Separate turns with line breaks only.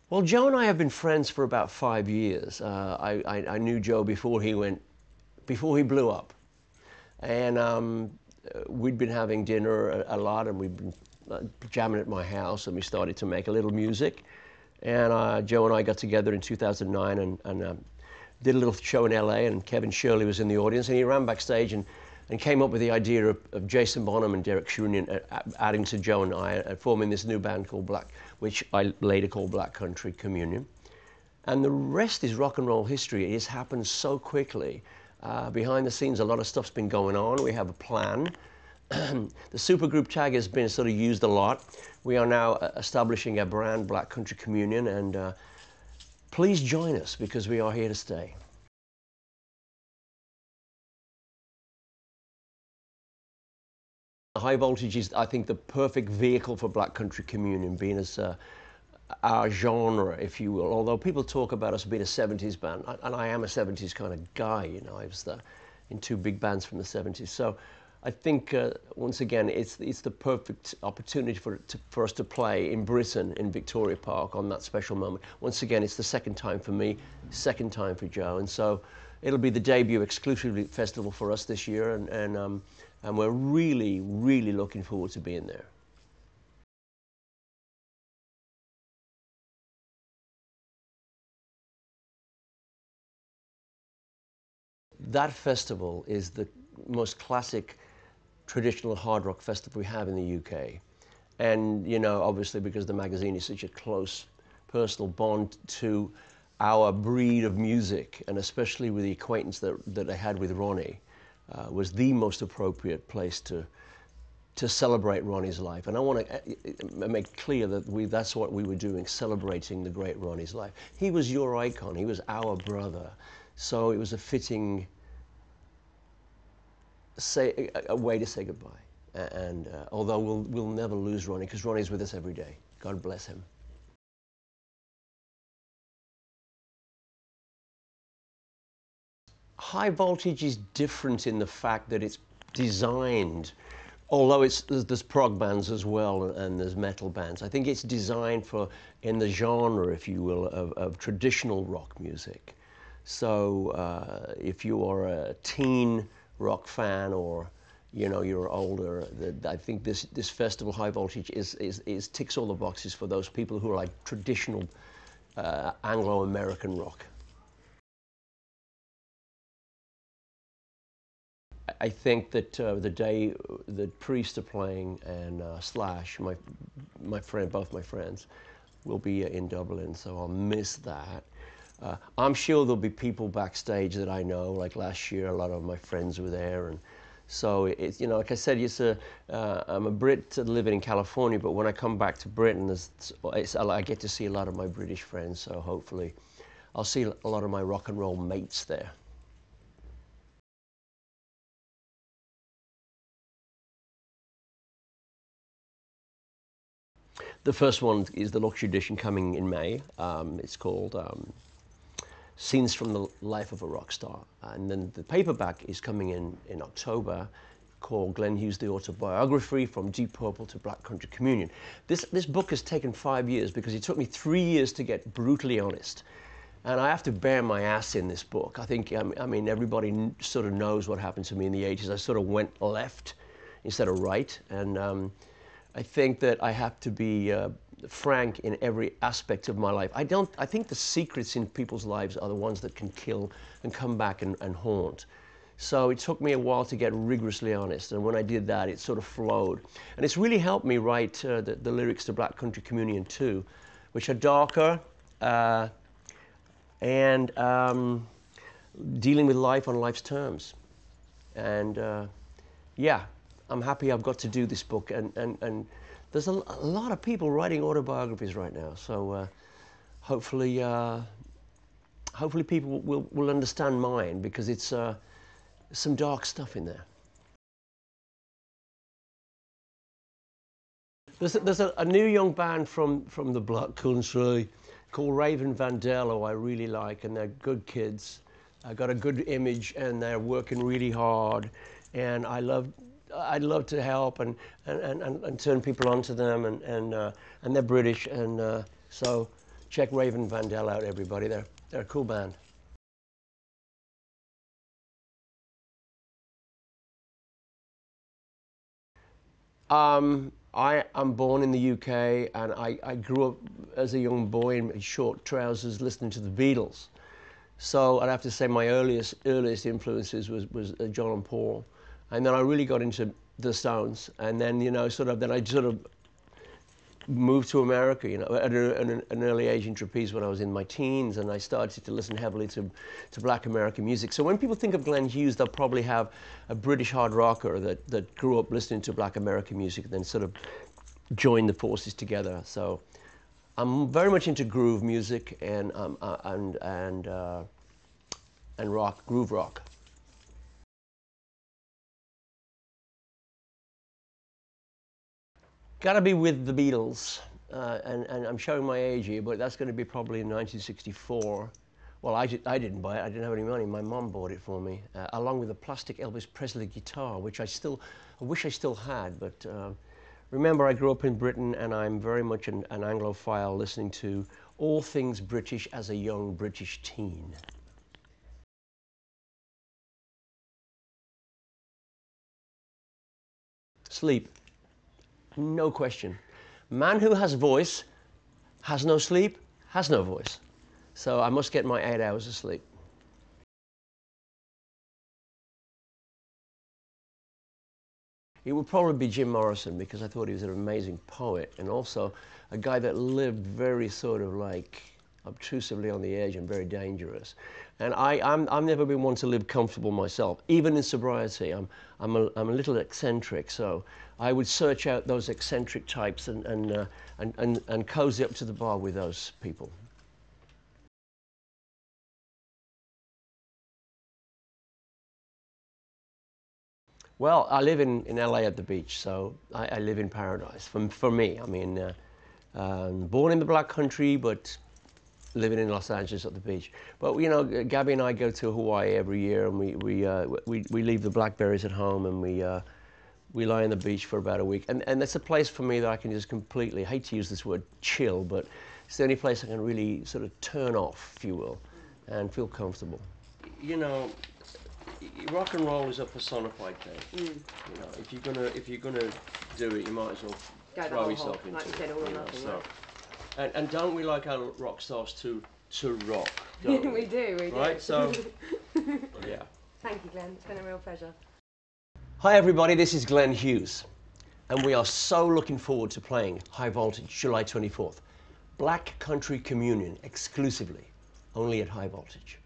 Well, Joe and I have been friends for about 5 years. I knew Joe before he blew up, and we'd been having dinner a lot, and we'd been jamming at my house, and we started to make a little music. And Joe and I got together in 2009 and did a little show in LA, and Kevin Shirley was in the audience, and he ran backstage and came up with the idea of Jason Bonham and Derek Shrunian adding to Joe and I, forming this new band called which I later called Black Country Communion. And the rest is rock and roll history. It has happened so quickly. Behind the scenes, a lot of stuff's been going on. We have a plan. The supergroup tag has been sort of used a lot. We are now establishing a brand, Black Country Communion, and please join us because we are here to stay. High Voltage is, I think, the perfect vehicle for Black Country Communion, being as our genre, if you will. Although people talk about us being a 70s band, and I am a 70s kind of guy, you know. I was in two big bands from the 70s. So I think, once again, it's the perfect opportunity for us to play in Britain, in Victoria Park, on that special moment. Once again, it's the second time for me, second time for Joe, and so it'll be the debut exclusively festival for us this year, and we're really, really looking forward to being there. That festival is the most classic traditional hard rock festival we have in the UK. And, you know, obviously because the magazine is such a close personal bond to our breed of music, and especially with the acquaintance that I had with Ronnie, was the most appropriate place to celebrate Ronnie's life. And I want to make clear that that's what we were doing, celebrating the great Ronnie's life. He was your icon. He was our brother. So it was a fitting a way to say goodbye. And although we'll never lose Ronnie, because Ronnie's with us every day. God bless him. High Voltage is different in the fact that it's designed, although there's prog bands as well and there's metal bands. I think it's designed in the genre, if you will, of traditional rock music. So if you are a teen rock fan, or you're older, I think this festival, High Voltage, ticks all the boxes for those people who are like traditional Anglo-American rock. I think that the day that Priest are playing and Slash, both my friends, will be in Dublin, so I'll miss that. I'm sure there'll be people backstage that I know. Like last year, a lot of my friends were there, and so it's, like I said, I'm a Brit living in California, but when I come back to Britain, I get to see a lot of my British friends. So hopefully, I'll see a lot of my rock and roll mates there. The first one is the luxury edition coming in May. It's called Scenes from the Life of a Rock Star. And then the paperback is coming in October, called Glenn Hughes, the Autobiography, From Deep Purple to Black Country Communion. This book has taken 5 years because it took me 3 years to get brutally honest. And I have to bear my ass in this book. I think, I mean, everybody sort of knows what happened to me in the 80s. I sort of went left instead of right. And I think that I have to be frank in every aspect of my life. I think the secrets in people's lives are the ones that can kill and come back and haunt. So it took me a while to get rigorously honest, and when I did that, it sort of flowed. And it's really helped me write the lyrics to Black Country Communion too, which are darker and dealing with life on life's terms. And yeah, I'm happy I've got to do this book, and there's a lot of people writing autobiographies right now, so hopefully people will understand mine, because it's some dark stuff in there. There's a new young band from the Black Country called Raven Vandell, who I really like, and they're good kids. I got a good image, and they're working really hard, and I'd love to help and turn people onto them, and they're British, and so Check Raven Vandell out, everybody. They're a cool band. I am born in the UK, and I grew up as a young boy in short trousers listening to the Beatles. So I'd have to say my earliest influences was John and Paul, and then I really got into the Stones, and then then I sort of moved to America, at an early age in trapeze when I was in my teens, and I started to listen heavily to Black American music. So when people think of Glenn Hughes, they'll probably have a British hard rocker that grew up listening to Black American music and then sort of joined the forces together. So I'm very much into groove music and rock, groove rock. Gotta be with the Beatles, and I'm showing my age here, but that's going to be probably in 1964. Well, I didn't buy it. I didn't have any money. My mom bought it for me, along with a plastic Elvis Presley guitar, which I wish I still had. But remember, I grew up in Britain, and I'm very much an Anglophile, listening to all things British as a young British teen. Sleep. No question. Man who has voice, has no sleep, has no voice. So I must get my 8 hours of sleep. It would probably be Jim Morrison, because I thought he was an amazing poet and also a guy that lived very sort of like obtrusively on the edge and very dangerous. And I've never been one to live comfortable myself, even in sobriety. I'm a little eccentric, so I would search out those eccentric types and cozy up to the bar with those people. Well, I live in LA at the beach, so I live in paradise. For me, I mean, born in the Black Country, but living in Los Angeles at the beach. But Gabby and I go to Hawaii every year, and we leave the blackberries at home, and we lie on the beach for about a week. And that's a place for me that I can just completely, I hate to use this word chill, but it's the only place I can really sort of turn off, if you will, and feel comfortable. Rock and roll is a personified thing. If you're gonna do it, you might as well throw yourself into it. And don't we like our rock stars to rock? Don't we?
We do.
Right. So yeah.
Thank you, Glenn. It's been a real pleasure.
Hi everybody, this is Glenn Hughes, and we are so looking forward to playing High Voltage July 24th. Black Country Communion exclusively, only at High Voltage.